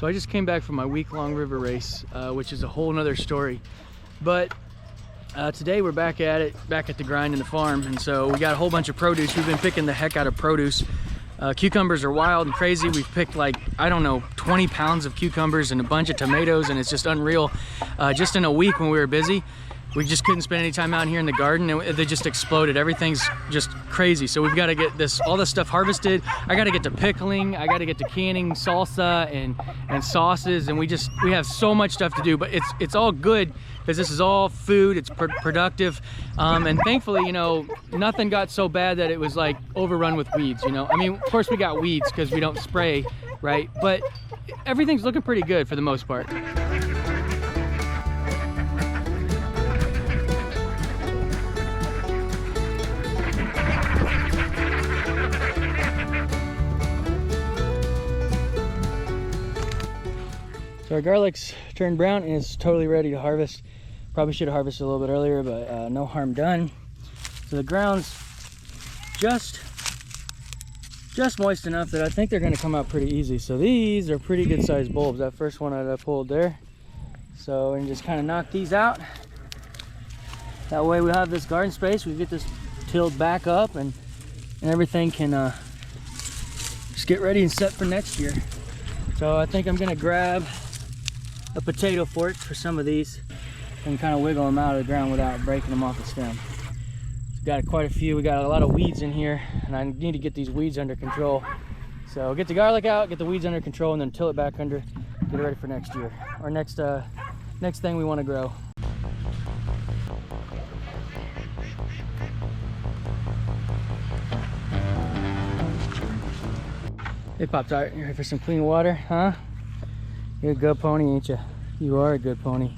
So I just came back from my week-long river race, which is a whole nother story. But today we're back at the grind in the farm, and so we got a whole bunch of produce. We've been picking the heck out of produce. Cucumbers are wild and crazy. We've picked like, I don't know, 20 pounds of cucumbers and a bunch of tomatoes, and it's just unreal. Just in a week when we were busy, we just couldn't spend any time out here in the garden, and they just exploded. Everything's just crazy. So we've got to get all this stuff harvested. I got to get to pickling. I got to get to canning salsa and sauces, and we have so much stuff to do. But it's all good because this is all food. It's productive, and thankfully, you know, nothing got so bad that it was like overrun with weeds. You know, I mean, of course we got weeds because we don't spray, right? But everything's looking pretty good for the most part. So our garlic's turned brown and it's totally ready to harvest. Probably should have harvested a little bit earlier, but no harm done. So the ground's just moist enough that I think they're gonna come out pretty easy. So these are pretty good sized bulbs. That first one I pulled there. So we can just kind of knock these out. That way we have this garden space. We get this tilled back up and everything can just get ready and set for next year. So I think I'm gonna grab a potato fork for some of these and kind of wiggle them out of the ground without breaking them off the stem. We've got quite a few. We got a lot of weeds in here, and I need to get these weeds under control. So get the garlic out, get the weeds under control, and then till it back under, get it ready for next year. Our next thing we want to grow. Hey Pop-Tart, you ready for some clean water, huh? You're a good pony, ain't you? You are a good pony.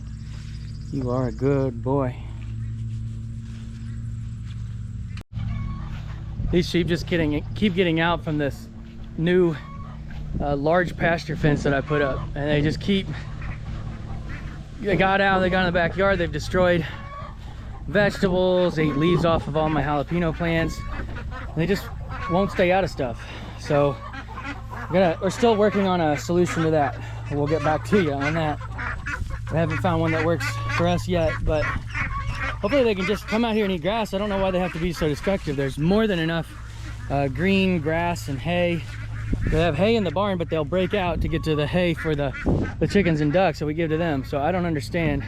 You are a good boy. These sheep just keep getting out from this new large pasture fence that I put up, and they just keep. They got out. They got in the backyard. They've destroyed vegetables. They ate leaves off of all my jalapeno plants. And they just won't stay out of stuff. So we're still working on a solution to that. We'll get back to you on that. We haven't found one that works for us yet, but hopefully they can just come out here and eat grass. I don't know why they have to be so destructive. There's more than enough green grass and hay. They have hay in the barn, but they'll break out to get to the hay for the chickens and ducks that we give to them. So I don't understand.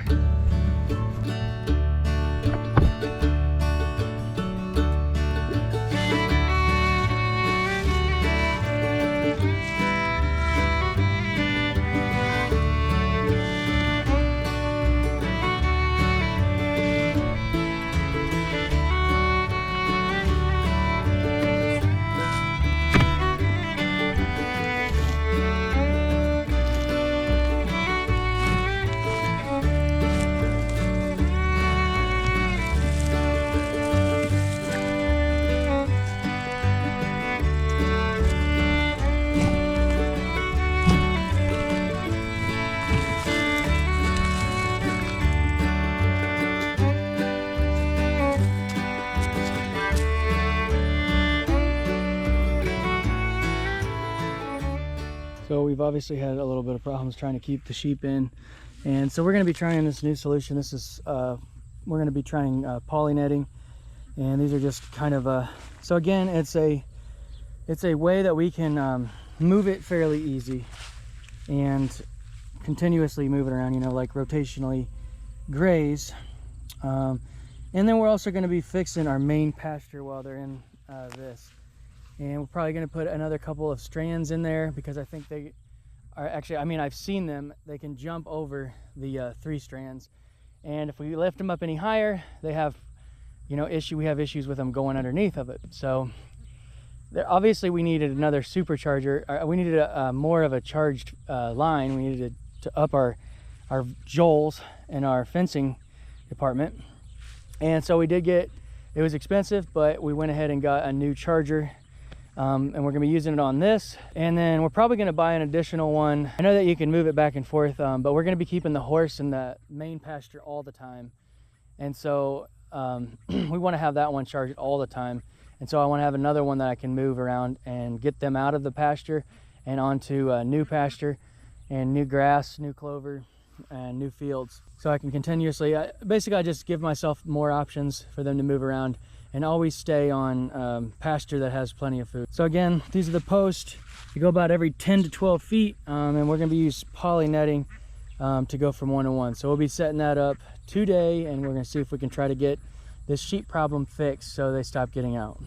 So we've obviously had a little bit of problems trying to keep the sheep in, and so we're going to be trying this new solution. This is we're going to be trying poly netting, and these are just kind of so again it's a way that we can move it fairly easy and continuously move it around, you know, like rotationally graze. And then we're also going to be fixing our main pasture while they're in this. And we're probably going to put another couple of strands in there because I think they are actually, I mean, I've seen them, they can jump over the 3 strands. And if we lift them up any higher, they have, you know, we have issues with them going underneath of it. So obviously we needed another supercharger. We needed more of a charged line. We needed to up our joles in our fencing department. And so we did get, it was expensive, but we went ahead and got a new charger. And we're going to be using it on this, and then we're probably going to buy an additional one. I know that you can move it back and forth, but we're going to be keeping the horse in the main pasture all the time, and so we want to have that one charged all the time. And so I want to have another one that I can move around and get them out of the pasture and onto a new pasture. and new grass, new clover, and new fields. So I can continuously, basically I just give myself more options for them to move around and always stay on pasture that has plenty of food. So again, these are the posts. You go about every 10 to 12 feet, and we're gonna be using poly netting to go from 1 to 1. So we'll be setting that up today, and we're gonna see if we can try to get this sheep problem fixed so they stop getting out.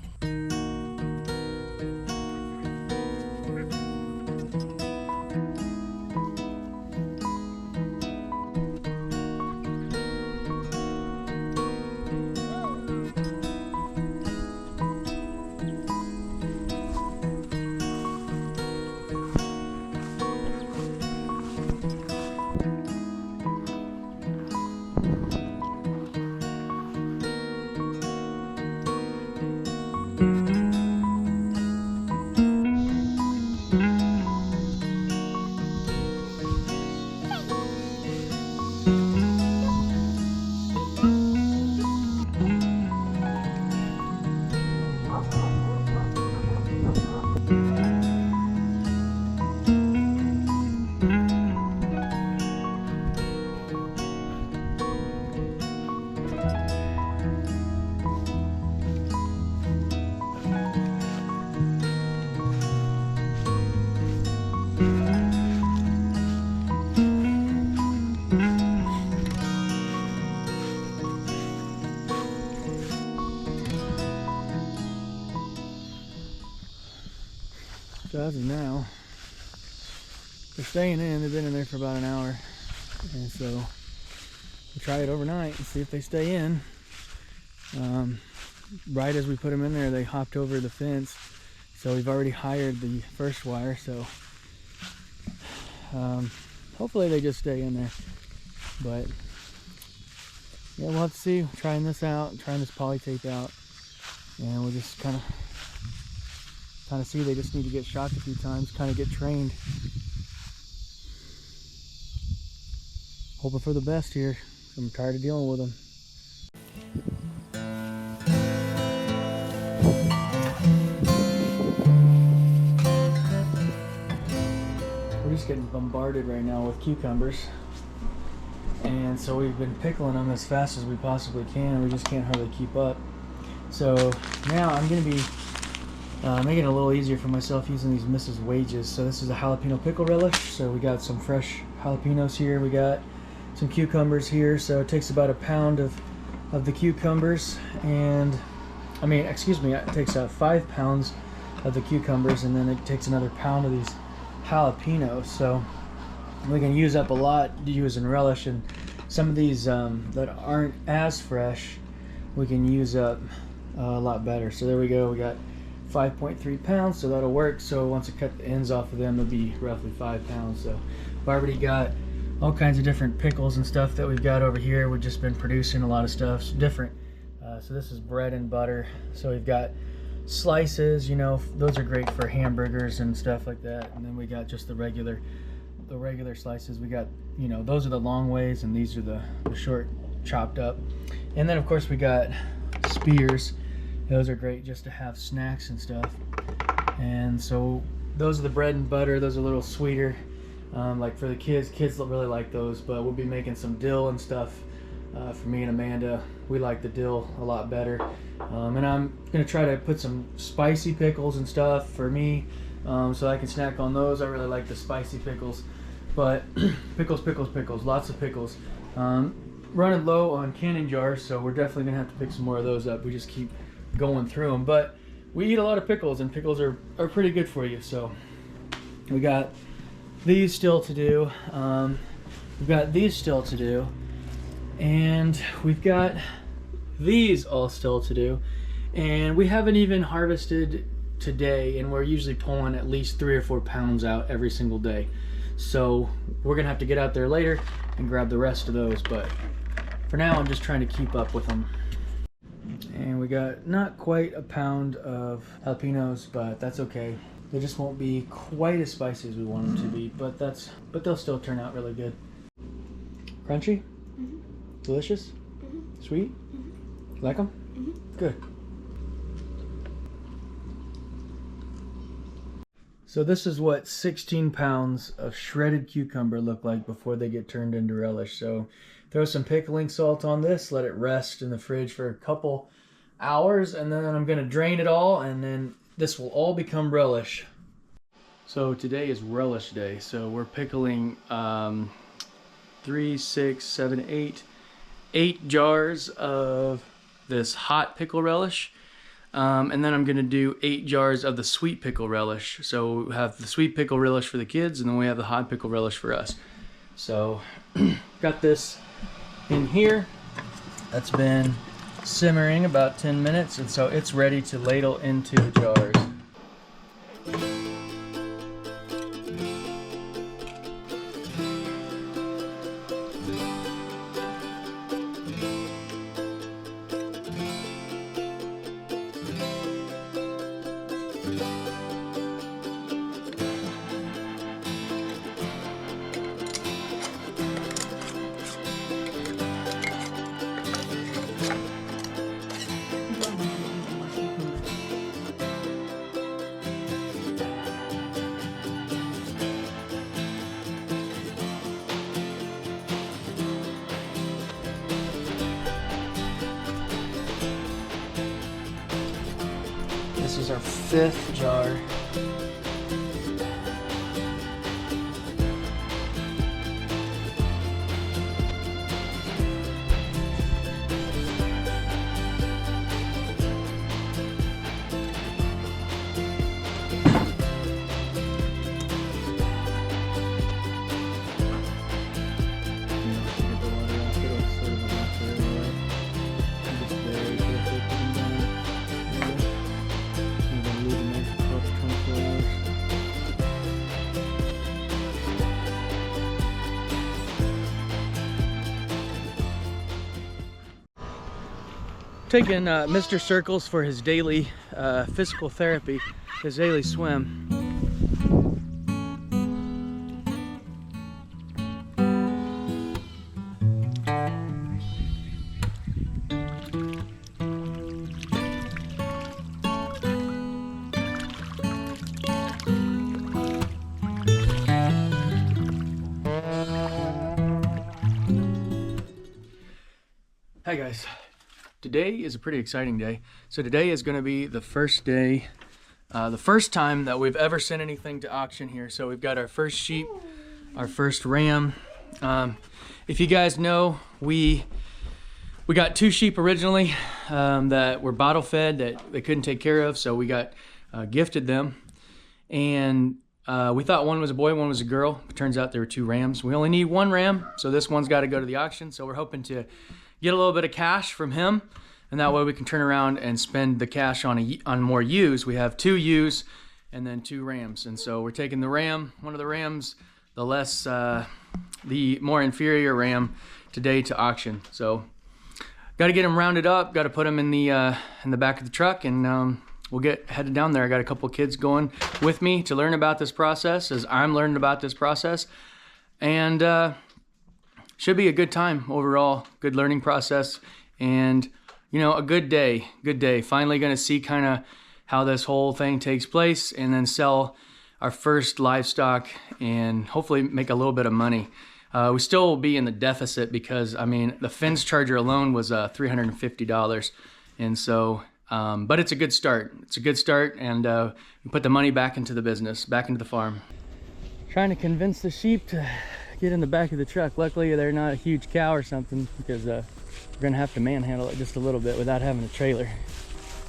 So as of now, they're staying in. They've been in there for about an hour, and so we'll try it overnight and see if they stay in. Right as we put them in there, they hopped over the fence, so we've already hired the first wire. So hopefully they just stay in there, but yeah, we'll have to see. Trying this out, trying this poly tape out, and we'll just kind of see. They just need to get shocked a few times, kind of get trained. Hoping for the best here. I'm tired of dealing with them. We're just getting bombarded right now with cucumbers, and so we've been pickling them as fast as we possibly can. We just can't hardly keep up. So now I'm going to be making it a little easier for myself using these Mrs. Wages. So this is a jalapeno pickle relish. So we got some fresh jalapenos here. We got some cucumbers here. So it takes about a pound of the cucumbers, and I mean, excuse me, it takes 5 pounds of the cucumbers, and then it takes another pound of these jalapenos. So we can use up a lot using relish, and some of these that aren't as fresh, we can use up a lot better. So there we go. We got 5.3 pounds, so that'll work. So once I cut the ends off of them, it'll be roughly 5 pounds. So I've already got all kinds of different pickles and stuff that we've got over here. We've just been producing a lot of stuff different. So this is bread and butter. So we've got slices, you know, those are great for hamburgers and stuff like that. And then we got just the regular slices. We got, you know, those are the long ways, and these are the short chopped up. And then of course we got spears. Those are great just to have snacks and stuff. And so those are the bread and butter. Those are a little sweeter, like for the kids really like those. But we'll be making some dill and stuff for me and Amanda. We like the dill a lot better. And I'm gonna try to put some spicy pickles and stuff for me, so I can snack on those. I really like the spicy pickles. But pickles, lots of pickles. Running low on canning jars, so we're definitely gonna have to pick some more of those up. We just keep going through them, but we eat a lot of pickles, and pickles are pretty good for you. So we got these still to do. We've got these still to do, and we've got these all still to do, and we haven't even harvested today, and we're usually pulling at least 3 or 4 pounds out every single day. So we're gonna have to get out there later and grab the rest of those, but for now I'm just trying to keep up with them. And we got not quite a pound of jalapenos, but that's okay. They just won't be quite as spicy as we want them to be, but they'll still turn out really good. Crunchy? Mm-hmm. Delicious? Mm-hmm. Sweet? Mm-hmm. You like them? Mm-hmm. Good. So this is what 16 pounds of shredded cucumber look like before they get turned into relish. So throw some pickling salt on this, let it rest in the fridge for a couple hours, and then I'm gonna drain it all, and then this will all become relish. So today is relish day. So we're pickling 3, 6, 7, 8 jars of this hot pickle relish. And then I'm gonna do 8 jars of the sweet pickle relish. So we have the sweet pickle relish for the kids, and then we have the hot pickle relish for us. So got this in here. That's been simmering about 10 minutes, and so it's ready to ladle into the jars. This is our 5th jar. Taking Mr. Circles for his daily physical therapy, his daily swim. Hi guys. Today is a pretty exciting day. So today is going to be the first day, the first time that we've ever sent anything to auction here. So we've got our first sheep, our first ram. If you guys know, we got 2 sheep originally that were bottle fed that they couldn't take care of. So we got gifted them, and we thought one was a boy, one was a girl. It turns out there were 2 rams. We only need 1 ram, so this one's got to go to the auction. So we're hoping to get a little bit of cash from him, and that way we can turn around and spend the cash on more ewes. We have 2 ewes and then 2 rams, and so we're taking the ram, one of the rams, the more inferior ram, today to auction. So got to get him rounded up, got to put him in the back of the truck, and we'll get headed down there. I got a couple kids going with me to learn about this process as I'm learning about this process, and should be a good time overall, good learning process, and you know, a good day. Finally gonna see kind of how this whole thing takes place, and then sell our first livestock and hopefully make a little bit of money. We still will be in the deficit because, I mean, the fence charger alone was $350, and so, but it's a good start. It's a good start, and we put the money back into the business, back into the farm. Trying to convince the sheep to get in the back of the truck. Luckily they're not a huge cow or something, because we're gonna have to manhandle it just a little bit without having a trailer.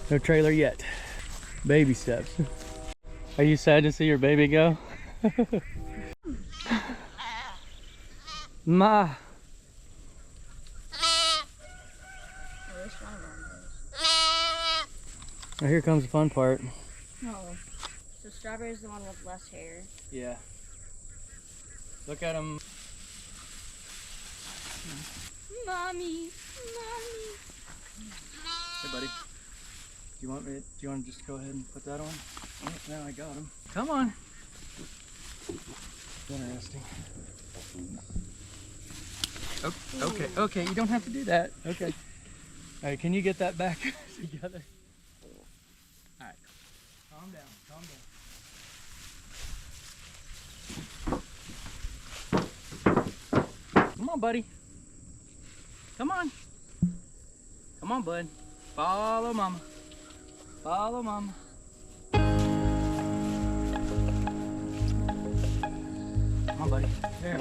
No trailer yet. Baby steps. Are you sad to see your baby go? Ma. Now here comes the fun part. Oh, so Strawberry's the one with less hair. Yeah. Look at him. Mommy. Hey, buddy. Do you want to just go ahead and put that on? Oh, now I got him. Come on. Interesting. Oh, okay. You don't have to do that. Okay. All right. Can you get that back together? All right. Calm down. on, buddy. Come on. Come on, bud. Follow mama. Follow mama. Come on, buddy. There.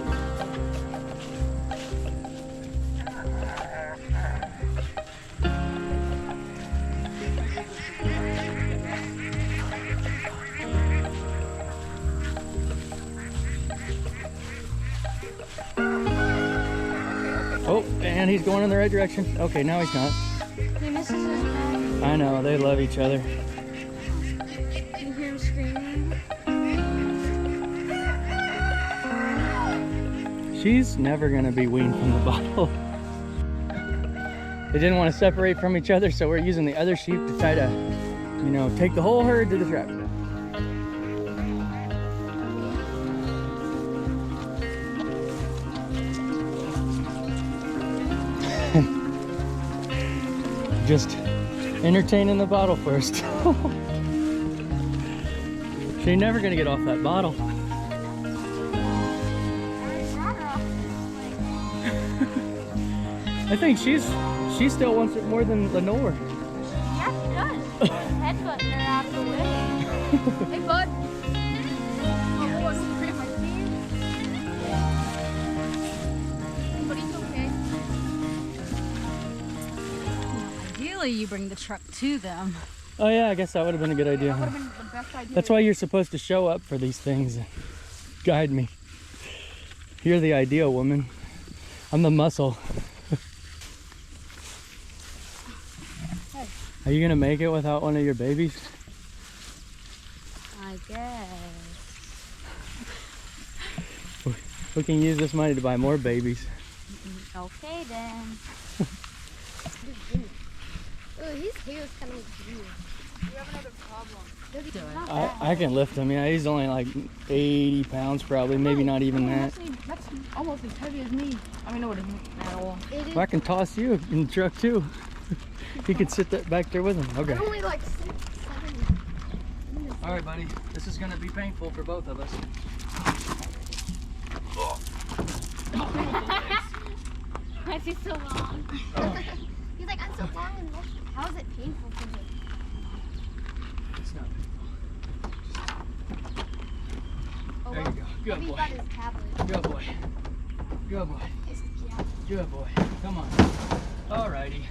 Oh, and he's going in the right direction. Okay, now he's not. He misses his friend. I know, they love each other. You hear him screaming. She's never gonna be weaned from the bottle. They didn't want to separate from each other, so we're using the other sheep to try to, you know, take the whole herd to the tractor. Just entertaining the bottle first. She's never gonna get off that bottle. I think she still wants it more than Lenore. Yeah, she does. Headbutting her out of the way. Hey, bud. Oh, boy, you break my feet. But he's okay. Ideally, you bring the truck to them. Oh yeah, I guess that would have been a good idea. That would have been the best idea. That's why you're supposed to show up for these things and guide me. You're the ideal woman. I'm the muscle. Are you gonna make it without one of your babies? I guess. We can use this money to buy more babies. Okay then. Ooh, his hair is kind of weird. You have another problem. Do it. I can lift him. Yeah, he's only like 80 pounds probably, maybe not even that. That's almost as heavy as me. I mean, no, it isn't at all. It is. Well, I can toss you in the truck too. You can sit back there with him. Okay. Only like 6, 7. All right, buddy. This is gonna be painful for both of us. Why is he so long? He's like, I'm so long and long. How is it painful for him? It's not painful. Oh, There you go. Good maybe boy. he got his tablet. Good boy. Good boy. Yeah. Good boy. Come on. All righty.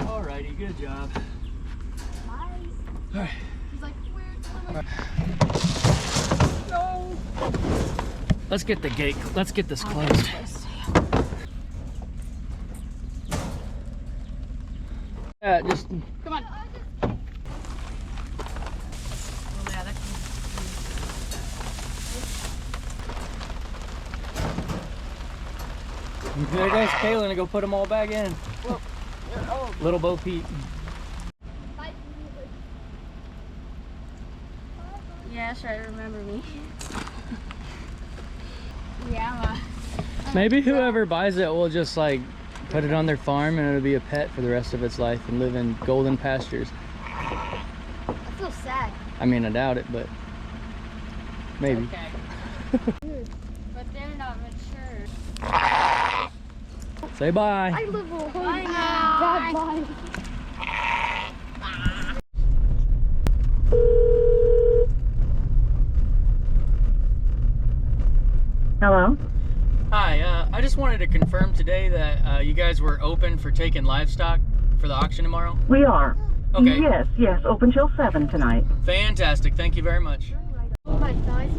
All righty. Good job. Nice. All right. He's like, where's the No. Let's get the gate. Let's get this closed. Yeah, just. Come on. There goes Kaylin to go put them all back in. Little Bo Peep. Yeah, sure, remember me. Yeah, Maybe whoever buys it will just like put it on their farm and it'll be a pet for the rest of its life and live in golden pastures. I feel sad. I mean, I doubt it, but maybe. Okay. But they're not mature. Say bye. I live a whole Bye now. bad life. Hello? Hi, I just wanted to confirm today that you guys were open for taking livestock for the auction tomorrow. We are. Okay. Yes, open till 7 tonight. Fantastic. Thank you very much. Oh my thighs.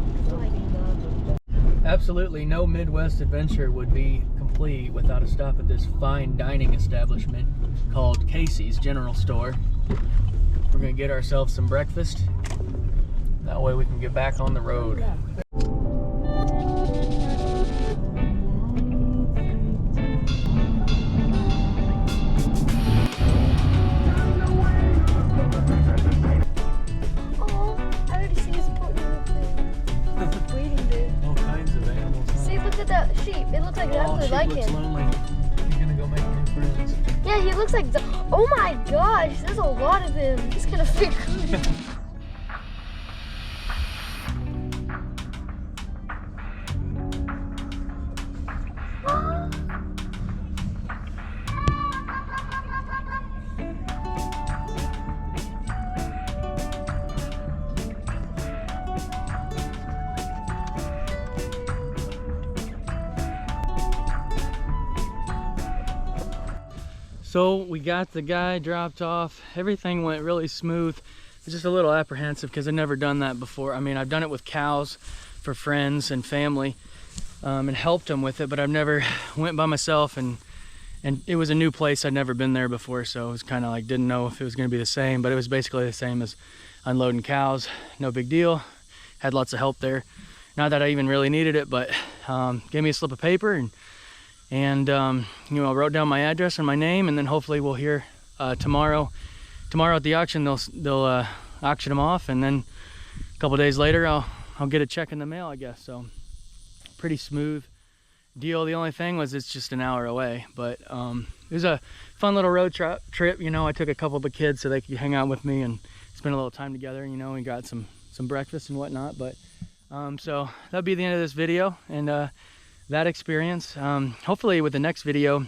Absolutely no Midwest adventure would be complete without a stop at this fine dining establishment called Casey's General Store. We're gonna get ourselves some breakfast. That way we can get back on the road. Oh, I already see his foot waiting there. All kinds of animals. Huh? See, look at that sheep. It looks exactly Oh, she like looks him. lonely. He's gonna go make new friends. Yeah, he looks like. Oh my gosh, there's a lot of him. He's gonna fit good. Oh. So we got the guy dropped off. Everything went really smooth. I was just a little apprehensive because I've never done that before. I mean, I've done it with cows for friends and family and helped them with it, but I've never went by myself, and it was a new place. I'd never been there before, so it was kind of like, didn't know if it was going to be the same, but it was basically the same as unloading cows. No big deal. Had lots of help there. Not that I even really needed it, but gave me a slip of paper, and you know, I wrote down my address and my name, and then hopefully we'll hear tomorrow at the auction. They'll auction them off, and then a couple days later I'll get a check in the mail, I guess. So pretty smooth deal. The only thing was it's just an hour away, but it was a fun little road trip. You know, I took a couple of the kids so they could hang out with me and spend a little time together. You know, we got some breakfast and whatnot. But so that'll be the end of this video and that experience. Hopefully with the next video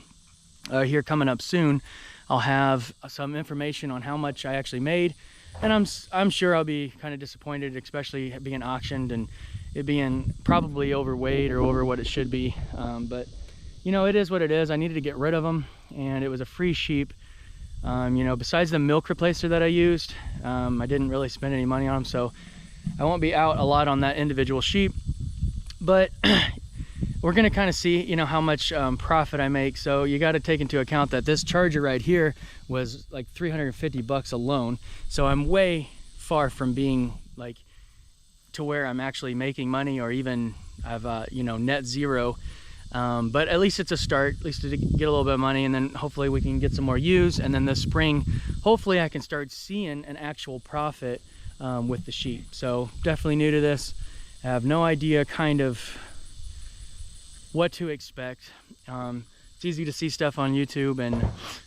here coming up soon, I'll have some information on how much I actually made, and I'm sure I'll be kind of disappointed, especially being auctioned and it being probably overweight or over what it should be. But you know, it is what it is. I needed to get rid of them, and it was a free sheep. You know, besides the milk replacer that I used, I didn't really spend any money on them, so I won't be out a lot on that individual sheep. But we're gonna kind of see, you know, how much profit I make. So you got to take into account that this charger right here was like 350 bucks alone. So I'm way far from being like to where I'm actually making money, or even I've you know, net zero. But at least it's a start, at least to get a little bit of money, and then hopefully we can get some more ewes, and then this spring hopefully I can start seeing an actual profit with the sheep. So definitely new to this. I have no idea kind of what to expect. It's easy to see stuff on YouTube, and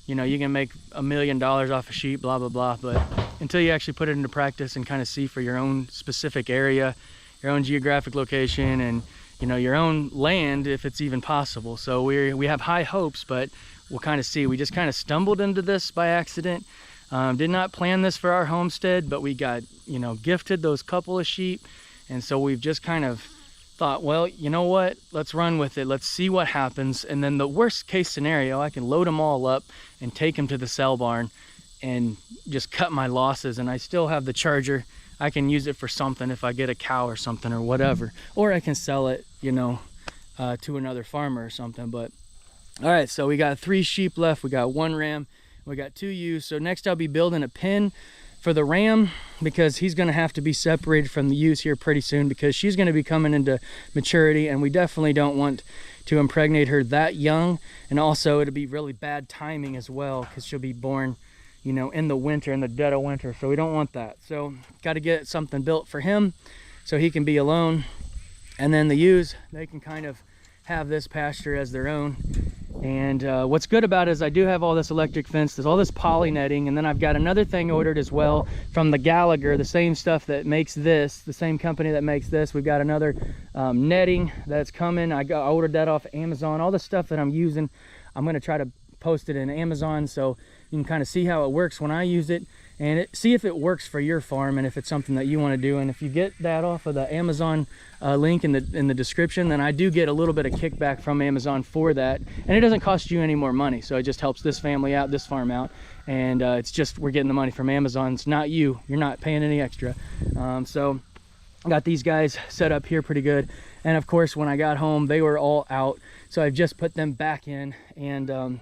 you know, you can make $1 million off a sheep, blah blah blah, but until you actually put it into practice and kind of see for your own specific area, your own geographic location, and you know, your own land, if it's even possible. So we have high hopes, but we'll kind of see. We just kind of stumbled into this by accident. Did not plan this for our homestead, but we got, you know, gifted those couple of sheep, and so we've just kind of thought, well, you know what, let's run with it, let's see what happens, and then the worst case scenario, I can load them all up and take them to the sale barn and just cut my losses, and I still have the charger. I can use it for something if I get a cow or something or whatever, or I can sell it, you know, to another farmer or something. But all right, so we got 3 sheep left, we got 1 ram, we got 2 ewes. So next I'll be building a pen for the ram, because he's going to have to be separated from the ewes here pretty soon, because she's going to be coming into maturity, and we definitely don't want to impregnate her that young. And also it'll be really bad timing as well, because she'll be born, you know, in the winter, in the dead of winter, so we don't want that. So got to get something built for him so he can be alone, and then the ewes, they can kind of have this pasture as their own. And what's good about it is I do have all this electric fence, there's all this poly netting, and then I've got another thing ordered as well from the Gallagher, the same stuff that makes this, the same company that makes this. We've got another netting that's coming. I ordered that off Amazon. All the stuff that I'm using, I'm going to try to post it in Amazon so you can kind of see how it works when I use it, and see if it works for your farm, and if it's something that you want to do. And if you get that off of the Amazon link in the description, then I do get a little bit of kickback from Amazon for that, and it doesn't cost you any more money. So it just helps this family out, this farm out, and it's just, we're getting the money from Amazon. It's not you're not paying any extra. So I got these guys set up here pretty good, and of course when I got home they were all out, so I've just put them back in. And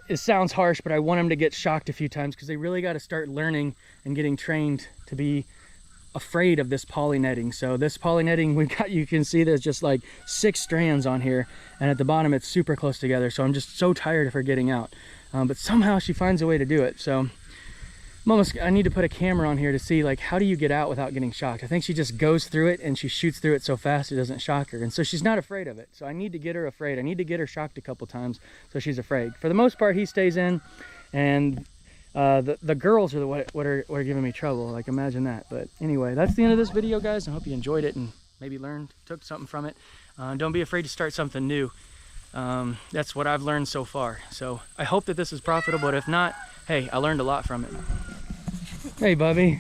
it sounds harsh, but I want them to get shocked a few times, because they really got to start learning and getting trained to be afraid of this poly netting. So this poly netting we've got, you can see there's just like 6 strands on here, and at the bottom it's super close together. So I'm just so tired of her getting out, but somehow she finds a way to do it. So I need to put a camera on here to see, like, how do you get out without getting shocked? I think she just goes through it, and she shoots through it so fast it doesn't shock her, and so she's not afraid of it. So I need to get her afraid. I need to get her shocked a couple times so she's afraid. For the most part, he stays in, and the girls are what are giving me trouble. Like, imagine that. But anyway, that's the end of this video, guys. I hope you enjoyed it and maybe learned, took something from it. Don't be afraid to start something new. That's what I've learned so far. So I hope that this is profitable, but if not, hey, I learned a lot from it. Hey, Bubby.